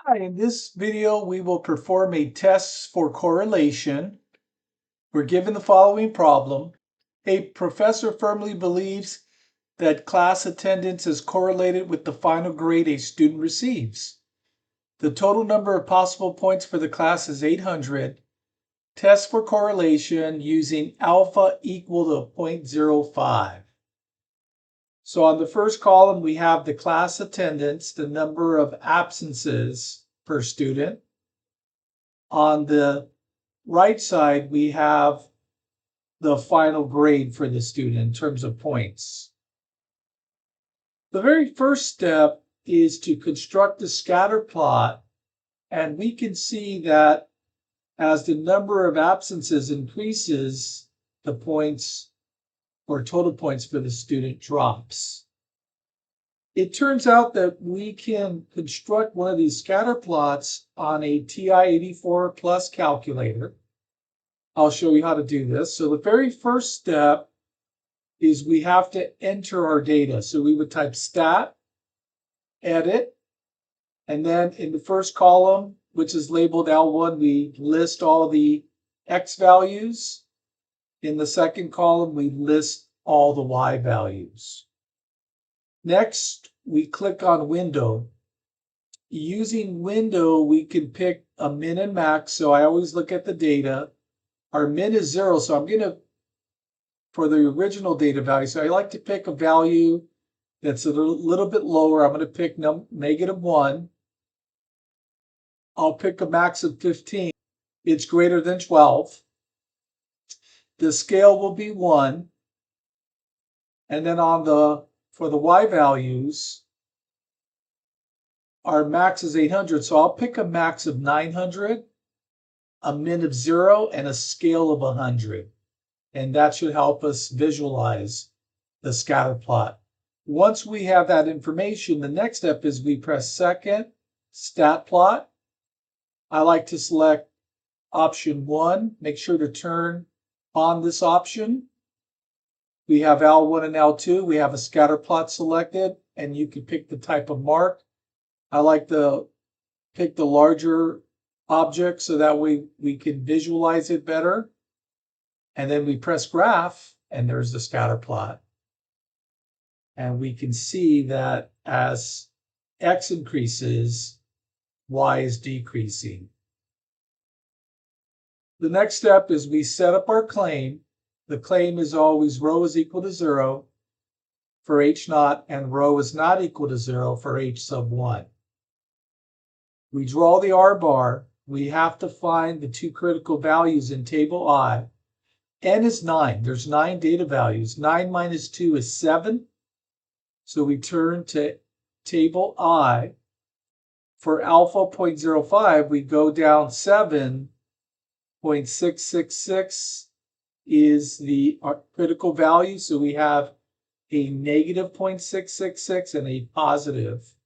Hi, in this video, we will perform a test for correlation. We're given the following problem. A professor firmly believes that class attendance is correlated with the final grade a student receives. The total number of possible points for the class is 800. Test for correlation using alpha equal to 0.05. So on the first column, we have the class attendance, the number of absences per student. On the right side, we have the final grade for the student in terms of points. The very first step is to construct a scatter plot, and we can see that as the number of absences increases, the points or total points for the student drops. It turns out that we can construct one of these scatter plots on a TI-84 Plus calculator. I'll show you how to do this. So the very first step is we have to enter our data. So we would type stat, edit, and then in the first column, which is labeled L1, we list all the X values. In the second column, we list all the Y values. Next, we click on window. Using window, we can pick a min and max. So I always look at the data. Our min is 0, so I'm going to, for the original data value, so I like to pick a value that's a little bit lower. I'm going to pick -1. I'll pick a max of 15. It's greater than 12. The scale will be 1. And then for the Y values, our max is 800, so I'll pick a max of 900, a min of 0, and a scale of 100. And that should help us visualize the scatter plot. Once we have that information, the next step is we press second, stat plot. I like to select option 1. Make sure to turn on this option. We have L1 and L2. We have a scatter plot selected, and you can pick the type of mark. I like to pick the larger object so that way we can visualize it better. And then we press graph, and there's the scatter plot. And we can see that as X increases, Y is decreasing. The next step is we set up our claim. The claim is always rho is equal to 0 for H naught, and rho is not equal to 0 for H sub 1. We draw the R bar. We have to find the two critical values in table I. N is 9. There's 9 data values. 9 minus 2 is 7. So we turn to table I. For alpha 0.05, we go down 7. 0.666 is the critical value. So we have a negative 0.666 and a positive.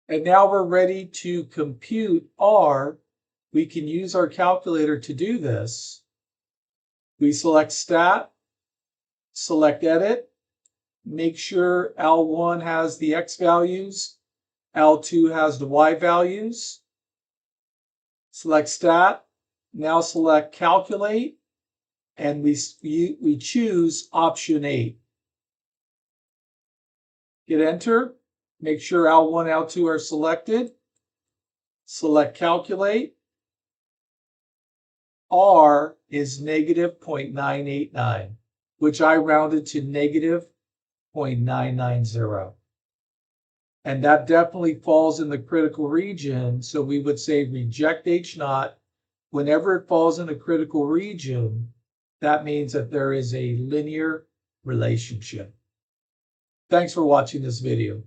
And now we're ready to compute R. We can use our calculator to do this. We select stat, select edit, make sure L1 has the X values, L2 has the Y values. Select stat, now select calculate, and we choose option 8. Hit enter, make sure L1, L2 are selected, select calculate. R is negative 0.989, which I rounded to negative 0.990. And that definitely falls in the critical region. So we would say reject H naught. Whenever it falls in the critical region, that means that there is a linear relationship. Thanks for watching this video.